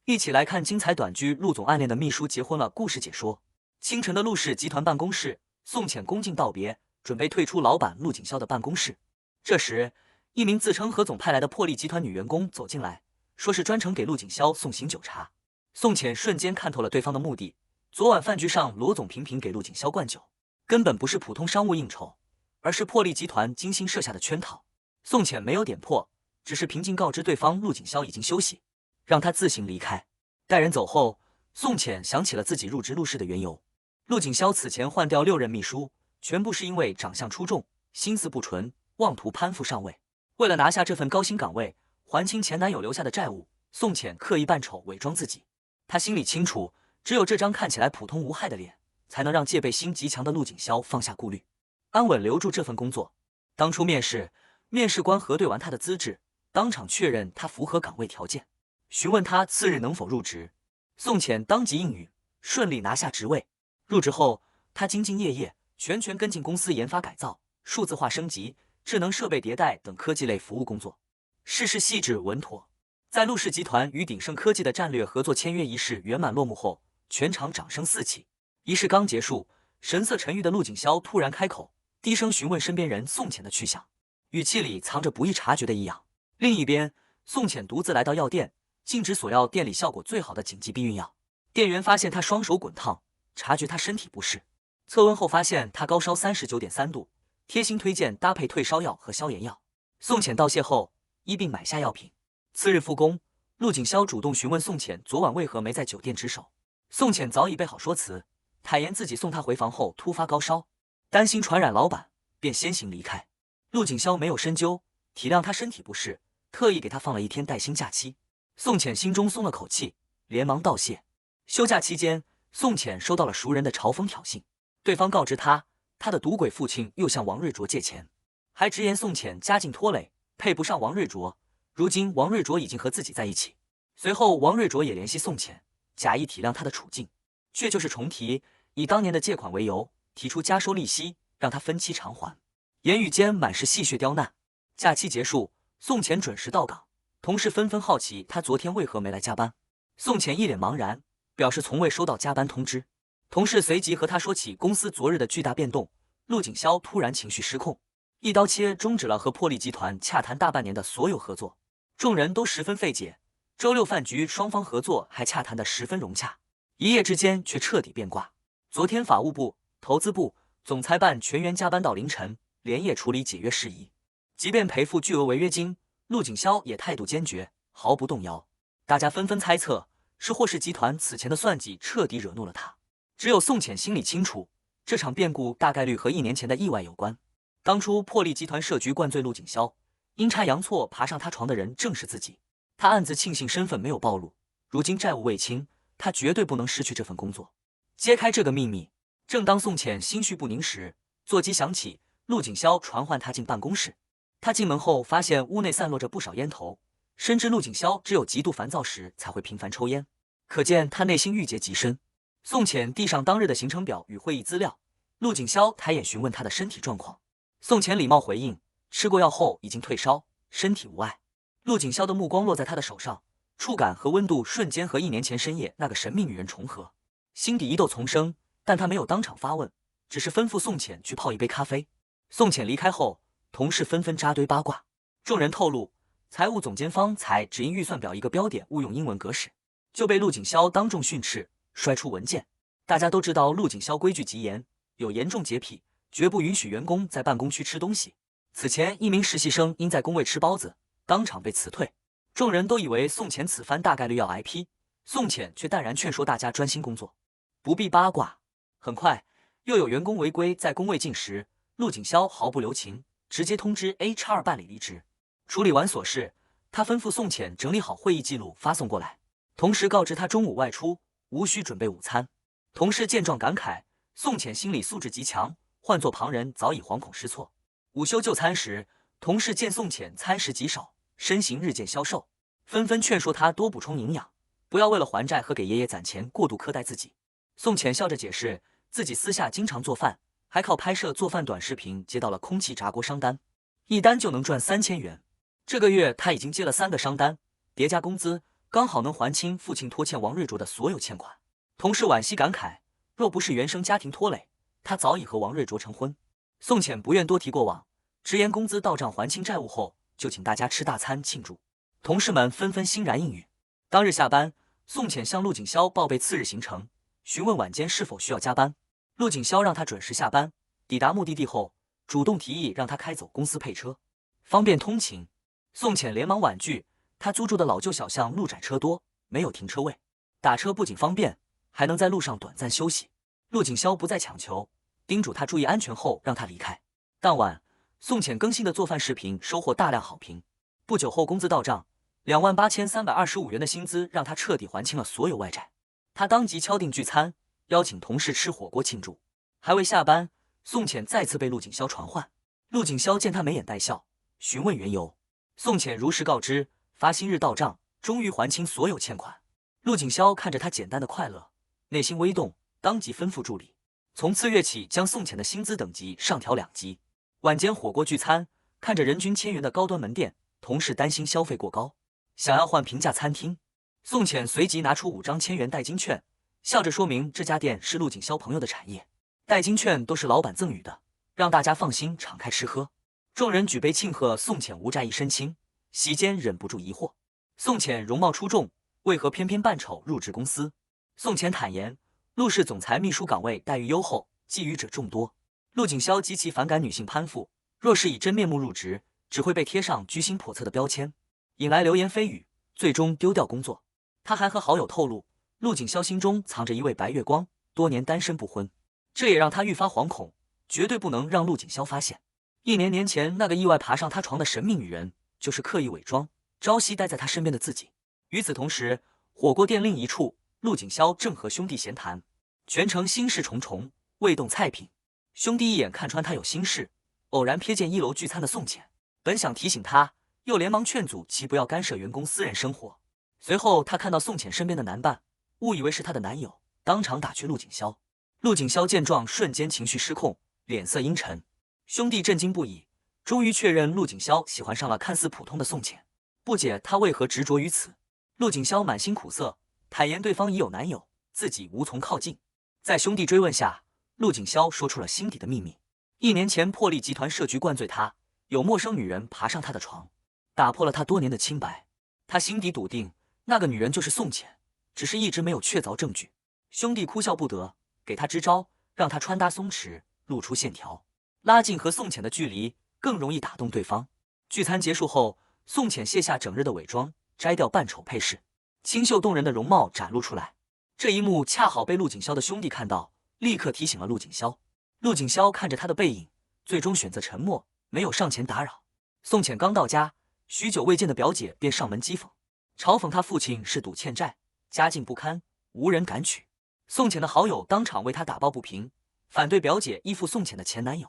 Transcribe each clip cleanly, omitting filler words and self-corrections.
一起来看精彩短剧《陆总暗恋的秘书结婚了》故事解说。清晨的陆氏集团办公室，宋浅恭敬道别，准备退出老板陆景潇的办公室。这时，一名自称何总派来的破例集团女员工走进来，说是专程给陆景潇送醒酒茶。宋浅瞬间看透了对方的目的，昨晚饭局上罗总频频给陆景潇灌酒，根本不是普通商务应酬，而是破例集团精心设下的圈套。宋浅没有点破，只是平静告知对方陆景潇已经休息，让他自行离开。待人走后，宋浅想起了自己入职陆氏的缘由。陆景潇此前换掉6任秘书，全部是因为长相出众，心思不纯，妄图攀附上位。为了拿下这份高薪岗位，还清前男友留下的债务，宋浅刻意扮丑伪装自己。他心里清楚，只有这张看起来普通无害的脸，才能让戒备心极强的陆景潇放下顾虑，安稳留住这份工作。当初面试官核对完他的资质，当场确认他符合岗位条件，询问他次日能否入职。宋浅当即应允，顺利拿下职位。入职后，他兢兢业业，全权跟进公司研发改造、数字化升级、智能设备迭代等科技类服务工作，事事细致稳妥。在陆氏集团与鼎盛科技的战略合作签约仪式圆满落幕后，全场掌声四起。仪式刚结束，神色沉郁的陆景潇突然开口，低声询问身边人宋浅的去向，语气里藏着不易察觉的异样。另一边，宋浅独自来到药店，径直索要店里效果最好的紧急避孕药。店员发现他双手滚烫，察觉他身体不适，测温后发现他高烧39.3度，贴心推荐搭配退烧药和消炎药。宋浅道谢后，依并买下药品。次日复工，陆景潇主动询问宋浅昨晚为何没在酒店值守。宋浅早已备好说辞，坦言自己送他回房后突发高烧，担心传染老板，便先行离开。陆景潇没有深究，体谅他身体不适，特意给他放了1天带薪假期。宋浅心中松了口气，连忙道谢。休假期间，宋浅收到了熟人的嘲讽挑衅，对方告知他的赌鬼父亲又向王瑞卓借钱，还直言宋浅家境拖累，配不上王瑞卓。如今王瑞卓已经和自己在一起。随后王瑞卓也联系宋浅，假意体谅他的处境，却就是重提以当年的借款为由，提出加收利息，让他分期偿还，言语间满是戏谑刁难。假期结束，宋浅准时到岗，同事纷纷好奇他昨天为何没来加班。宋浅一脸茫然，表示从未收到加班通知。同事随即和他说起公司昨日的巨大变动，陆景潇突然情绪失控，一刀切终止了和破例集团洽谈大半年的所有合作。众人都十分费解，周六饭局双方合作还洽谈得十分融洽，一夜之间却彻底变卦。昨天法务部、投资部、总裁办全员加班到凌晨，连夜处理解约事宜。即便赔付巨额违约金，陆景潇也态度坚决，毫不动摇。大家纷纷猜测，是霍氏集团此前的算计彻底惹怒了他。只有宋浅心里清楚，这场变故大概率和1年前的意外有关。当初破例集团设局灌醉陆景潇，阴差阳错爬上他床的人正是自己。他暗自庆幸身份没有暴露，如今债务未清，他绝对不能失去这份工作。揭开这个秘密，正当宋浅心绪不宁时，座机响起，陆景潇传唤他进办公室。他进门后发现屋内散落着不少烟头，深知陆景潇只有极度烦躁时才会频繁抽烟，可见他内心郁结极深。宋浅递上当日的行程表与会议资料，陆景潇抬眼询问他的身体状况。宋浅礼貌回应，吃过药后已经退烧，身体无碍。陆景潇的目光落在他的手上，触感和温度瞬间和1年前深夜那个神秘女人重合，心底疑窦丛生，但他没有当场发问，只是吩咐宋浅去泡一杯咖啡。宋浅离开后，同事纷纷扎堆八卦。众人透露，财务总监方才只因预算表一个标点误用英文格式，就被陆景潇当众训斥，摔出文件。大家都知道陆景潇规矩极严，有严重洁癖，绝不允许员工在办公区吃东西。此前一名实习生因在工位吃包子，当场被辞退。众人都以为宋浅此番大概率要挨批，宋浅却淡然劝说大家专心工作，不必八卦。很快又有员工违规在工位进食，陆景潇毫不留情，直接通知 HR 办理离职。处理完琐事，他吩咐宋浅整理好会议记录发送过来，同时告知他中午外出，无需准备午餐。同事见状感慨，宋浅心理素质极强，换作旁人早已惶恐失措。午休就餐时，同事见宋浅餐食极少，身形日渐消瘦，纷纷劝说他多补充营养，不要为了还债和给爷爷攒钱过度苛待自己。宋浅笑着解释，自己私下经常做饭，还靠拍摄做饭短视频接到了空气炸锅商单，一单就能赚3000元。这个月他已经接了3个商单，叠加工资，刚好能还清父亲拖欠王瑞卓的所有欠款。同时惋惜感慨，若不是原生家庭拖累，他早已和王瑞卓成婚。宋浅不愿多提过往，直言工资到账还清债务后，就请大家吃大餐庆祝。同事们纷纷欣然应允。当日下班，宋浅向陆景潇报备次日行程，询问晚间是否需要加班。陆景潇让他准时下班，抵达目的地后，主动提议让他开走公司配车，方便通勤。宋浅连忙婉拒，他租住的老旧小巷路窄车多，没有停车位，打车不仅方便，还能在路上短暂休息。陆景潇不再强求，叮嘱他注意安全后让他离开。当晚，宋浅更新的做饭视频收获大量好评。不久后工资到账，28325元的薪资让他彻底还清了所有外债。他当即敲定聚餐，邀请同事吃火锅庆祝。还未下班，宋浅再次被陆景潇传唤。陆景潇见他眉眼带笑，询问缘由。宋浅如实告知，发薪日到账，终于还清所有欠款。陆景潇看着他简单的快乐，内心微动，当即吩咐助理，从次月起将宋浅的薪资等级上调2级。晚间火锅聚餐，看着人均1000元的高端门店，同事担心消费过高，想要换平价餐厅。宋浅随即拿出5张1000元代金券，笑着说明这家店是陆景潇朋友的产业，代金券都是老板赠予的，让大家放心敞开吃喝。众人举杯庆贺宋浅无债一身轻，席间忍不住疑惑：宋浅容貌出众，为何偏偏扮丑入职公司？宋浅坦言，陆氏总裁秘书岗位待遇优厚，觊觎者众多。陆景潇极其反感女性攀附，若是以真面目入职，只会被贴上居心叵测的标签，引来流言蜚语，最终丢掉工作。他还和好友透露，陆景潇心中藏着一位白月光，多年单身不婚，这也让他愈发惶恐，绝对不能让陆景潇发现。年前那个意外爬上他床的神秘女人，就是刻意伪装，朝夕待在他身边的自己。与此同时，火锅店另一处，陆景潇正和兄弟闲谈，全程心事重重，未动菜品。兄弟一眼看穿他有心事，偶然瞥见1楼聚餐的宋浅，本想提醒他，又连忙劝阻其不要干涉员工私人生活。随后他看到宋浅身边的男伴，误以为是她的男友，当场打趣陆景潇。陆景潇见状，瞬间情绪失控，脸色阴沉。兄弟震惊不已，终于确认陆景潇喜欢上了看似普通的宋浅，不解他为何执着于此。陆景潇满心苦涩，坦言对方已有男友，自己无从靠近。在兄弟追问下，陆景潇说出了心底的秘密。1年前破例集团设局灌醉他，有陌生女人爬上他的床，打破了他多年的清白。他心底笃定，那个女人就是宋浅，只是一直没有确凿证据。兄弟哭笑不得，给他支招，让他穿搭松弛，露出线条，拉近和宋浅的距离，更容易打动对方。聚餐结束后，宋浅卸下整日的伪装，摘掉扮丑配饰，清秀动人的容貌展露出来。这一幕恰好被陆景潇的兄弟看到，立刻提醒了陆景潇。陆景潇看着他的背影，最终选择沉默，没有上前打扰。宋浅刚到家，许久未见的表姐便上门讥讽，嘲讽他父亲是赌欠债，家境不堪，无人敢娶。宋浅的好友当场为他打抱不平，反对表姐依附宋浅的前男友，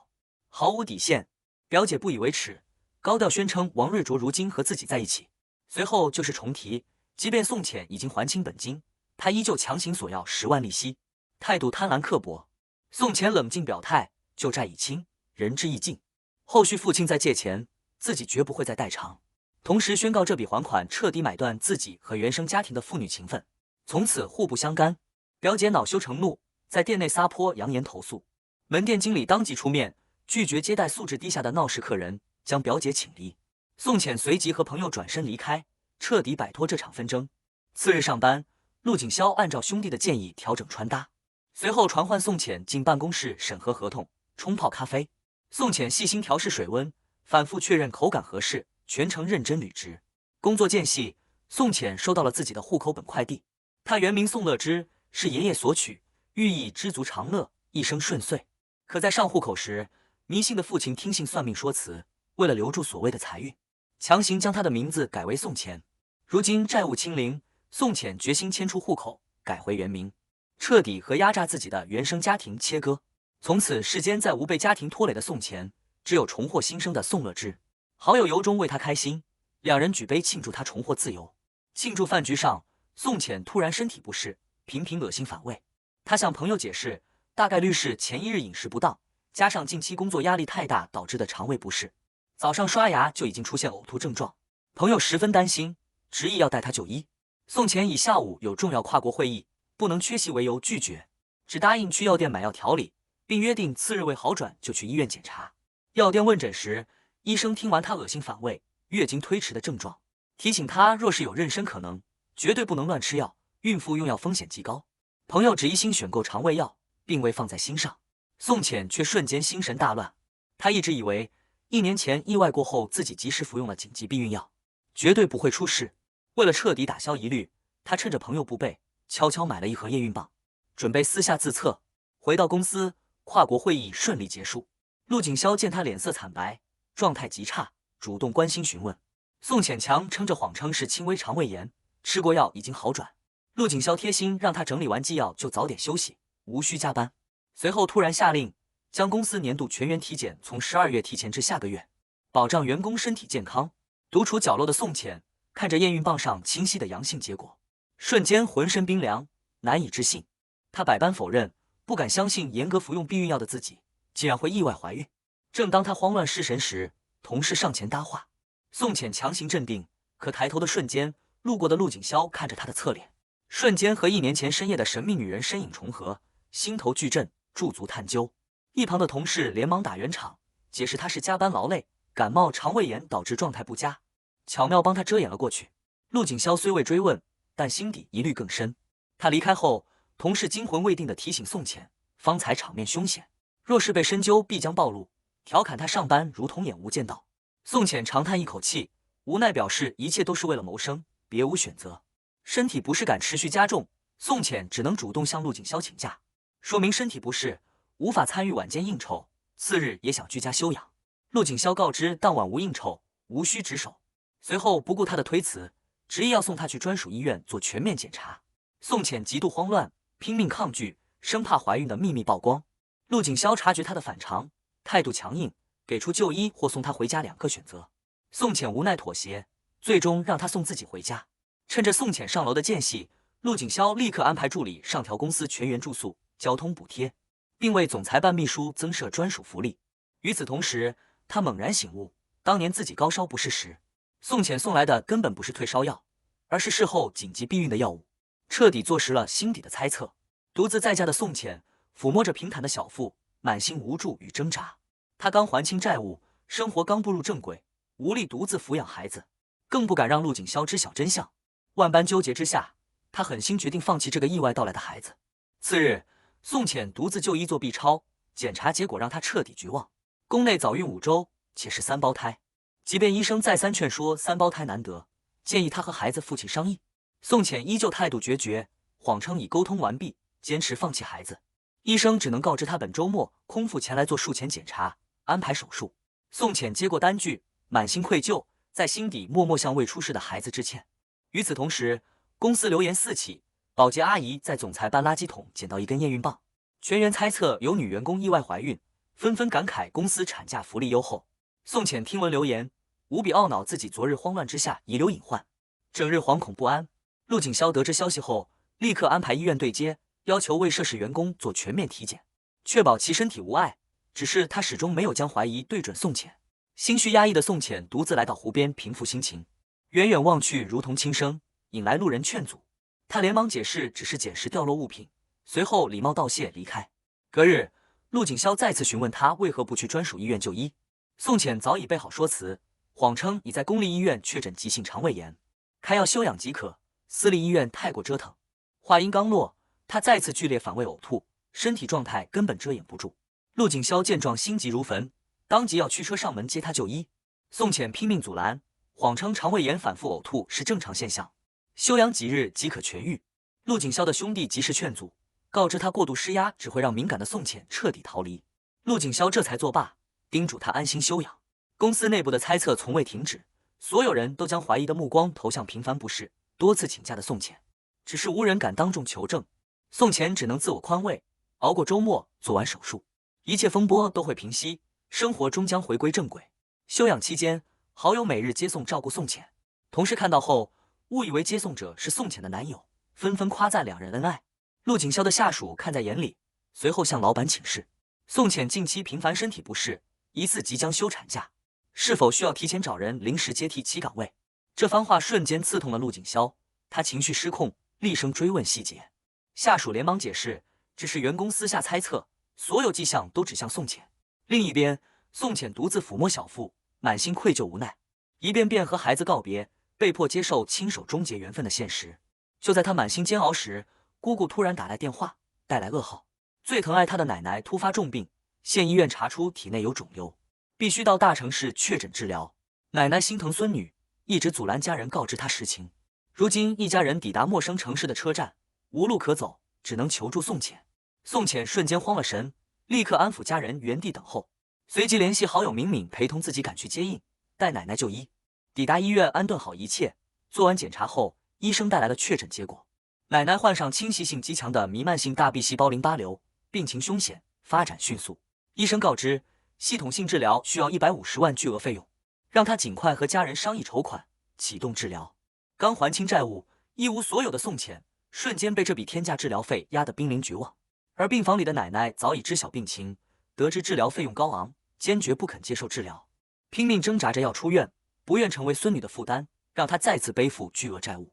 毫无底线。表姐不以为耻，高调宣称王瑞卓如今和自己在一起。随后就是重提，即便宋浅已经还清本金，他依旧强行索要10万利息，态度贪婪刻薄。宋浅冷静表态，旧债已清，仁至义尽，后续父亲再借钱，自己绝不会再代偿。同时宣告这笔还款彻底买断自己和原生家庭的父女情分，从此互不相干。表姐恼羞成怒，在店内撒泼，扬言投诉。门店经理当即出面，拒绝接待素质低下的闹事客人，将表姐请离。宋浅随即和朋友转身离开，彻底摆脱这场纷争。次日上班，陆景潇按照兄弟的建议调整穿搭，随后传唤宋浅进办公室审核合同、冲泡咖啡。宋浅细心调试水温，反复确认口感合适，全程认真履职。工作间隙，宋浅收到了自己的户口本快递。他原名宋乐之，是爷爷所取，寓意知足常乐，一生顺遂。可在上户口时，迷信的父亲听信算命说辞，为了留住所谓的财运，强行将他的名字改为宋浅。如今债务清零，宋浅决心迁出户口，改回原名，彻底和压榨自己的原生家庭切割。从此世间再无被家庭拖累的宋浅，只有重获新生的宋乐之。好友由衷为他开心，两人举杯庆祝他重获自由。庆祝饭局上，宋浅突然身体不适，频频恶心反胃。他向朋友解释，大概率是前1日饮食不当，加上近期工作压力太大导致的肠胃不适。早上刷牙就已经出现呕吐症状，朋友十分担心，执意要带他就医。宋乾以下午有重要跨国会议，不能缺席为由拒绝，只答应去药店买药调理，并约定次日未好转就去医院检查。药店问诊时，医生听完他恶心反胃、月经推迟的症状，提醒他若是有妊娠可能，绝对不能乱吃药，孕妇用药风险极高。朋友只一心选购肠胃药，并未放在心上。宋乾却瞬间心神大乱，他一直以为1年前意外过后自己及时服用了紧急避孕药，绝对不会出事。为了彻底打消疑虑，他趁着朋友不备，悄悄买了一盒验孕棒，准备私下自测。回到公司，跨国会议顺利结束。陆景霄见他脸色惨白，状态极差，主动关心询问。宋浅强撑着谎称是轻微肠胃炎，吃过药已经好转。陆景霄贴心让他整理完剂药就早点休息，无需加班。随后突然下令将公司年度全员体检从12月提前至下个月，保障员工身体健康。独处角落的宋浅看着验孕棒上清晰的阳性结果，瞬间浑身冰凉，难以置信。他百般否认，不敢相信严格服用避孕药的自己竟然会意外怀孕。正当他慌乱失神时，同事上前搭话。宋浅强行镇定，可抬头的瞬间，路过的陆景霄看着他的侧脸，瞬间和1年前深夜的神秘女人身影重合，心头巨震，驻足探究。一旁的同事连忙打圆场，解释他是加班劳累，感冒肠胃炎导致状态不佳，巧妙帮他遮掩了过去。陆景霄虽未追问，但心底疑虑更深。他离开后，同事惊魂未定地提醒宋浅，方才场面凶险，若是被深究必将暴露，调侃他上班如同眼无见到。宋浅长叹一口气，无奈表示一切都是为了谋生，别无选择。身体不适感持续加重，宋浅只能主动向陆景霄请假，说明身体不适，无法参与晚间应酬，次日也想居家休养。陆景霄告知当晚无应酬，无需值守。随后不顾他的推辞，执意要送他去专属医院做全面检查。宋浅极度慌乱，拼命抗拒，生怕怀孕的秘密曝光。陆景霄察觉他的反常，态度强硬，给出就医或送他回家2个选择。宋浅无奈妥协，最终让他送自己回家。趁着宋浅上楼的间隙，陆景霄立刻安排助理上调公司全员住宿、交通补贴，并为总裁办秘书增设专属福利。与此同时，他猛然醒悟，当年自己高烧不适时，宋浅送来的根本不是退烧药，而是事后紧急避孕的药物，彻底坐实了心底的猜测。独自在家的宋浅抚摸着平坦的小腹，满心无助与挣扎。他刚还清债务，生活刚步入正轨，无力独自抚养孩子，更不敢让陆景霄知晓真相。万般纠结之下，他狠心决定放弃这个意外到来的孩子。次日，宋浅独自就医做 B 超，检查结果让他彻底绝望。宫内早孕5周，且是3胞胎。即便医生再三劝说3胞胎难得，建议他和孩子父亲商议，宋浅依旧态度决绝，谎称已沟通完毕，坚持放弃孩子。医生只能告知他本周末空腹前来做术前检查，安排手术。宋浅接过单据，满心愧疚，在心底默默向未出世的孩子致歉。与此同时，公司流言四起，保洁阿姨在总裁办垃圾桶捡到一根验孕棒，全员猜测有女员工意外怀孕，纷纷感慨公司产假福利优厚。宋浅听闻流言，无比懊恼自己昨日慌乱之下遗留隐患，整日惶恐不安。陆景霄得知消息后，立刻安排医院对接，要求为涉事员工做全面体检，确保其身体无碍。只是他始终没有将怀疑对准宋浅。心绪压抑的宋浅独自来到湖边平复心情，远远望去如同轻声，引来路人劝阻。他连忙解释只是捡拾掉落物品，随后礼貌道谢离开。隔日，陆景霄再次询问他为何不去专属医院就医，宋浅早已备好说辞，谎称已在公立医院确诊急性肠胃炎，开药休养即可，私立医院太过折腾。话音刚落，他再次剧烈反胃呕吐，身体状态根本遮掩不住。陆景霄见状心急如焚，当即要驱车上门接他就医。宋浅拼命阻拦，谎称肠胃炎反复呕吐是正常现象，休养几日即可痊愈。陆景霄的兄弟及时劝阻，告知他过度施压只会让敏感的宋浅彻底逃离。陆景霄这才作罢，叮嘱他安心休养。公司内部的猜测从未停止，所有人都将怀疑的目光投向频繁不适、多次请假的宋浅，只是无人敢当众求证。宋浅只能自我宽慰，熬过周末，做完手术，一切风波都会平息，生活终将回归正轨。休养期间，好友每日接送照顾宋浅，同事看到后误以为接送者是宋浅的男友，纷纷夸赞两人恩爱。陆景霄的下属看在眼里，随后向老板请示，宋浅近期频繁身体不适，疑似即将休产假，是否需要提前找人临时接替其岗位。这番话瞬间刺痛了陆景霄，他情绪失控，厉声追问细节。下属连忙解释，只是员工私下猜测，所有迹象都指向宋浅。另一边，宋浅独自抚摸小腹，满心愧疚无奈，一遍遍和孩子告别，被迫接受亲手终结缘分的现实。就在他满心煎熬时，姑姑突然打来电话，带来噩耗：最疼爱他的奶奶突发重病，县医院查出体内有肿瘤，必须到大城市确诊治疗。奶奶心疼孙女，一直阻拦家人告知她实情。如今一家人抵达陌生城市的车站，无路可走，只能求助宋浅。宋浅瞬间慌了神，立刻安抚家人原地等候，随即联系好友敏敏陪同自己赶去接应，带奶奶就医。抵达医院安顿好一切，做完检查后，医生带来了确诊结果：奶奶患上侵袭性极强的弥漫性大 B 细胞淋巴瘤，病情凶险，发展迅速。医生告知，系统性治疗需要150万巨额费用，让他尽快和家人商议筹款，启动治疗。刚还清债务，一无所有的宋浅瞬间被这笔天价治疗费压得濒临绝望。而病房里的奶奶早已知晓病情，得知治疗费用高昂，坚决不肯接受治疗，拼命挣扎着要出院，不愿成为孙女的负担，让她再次背负巨额债务。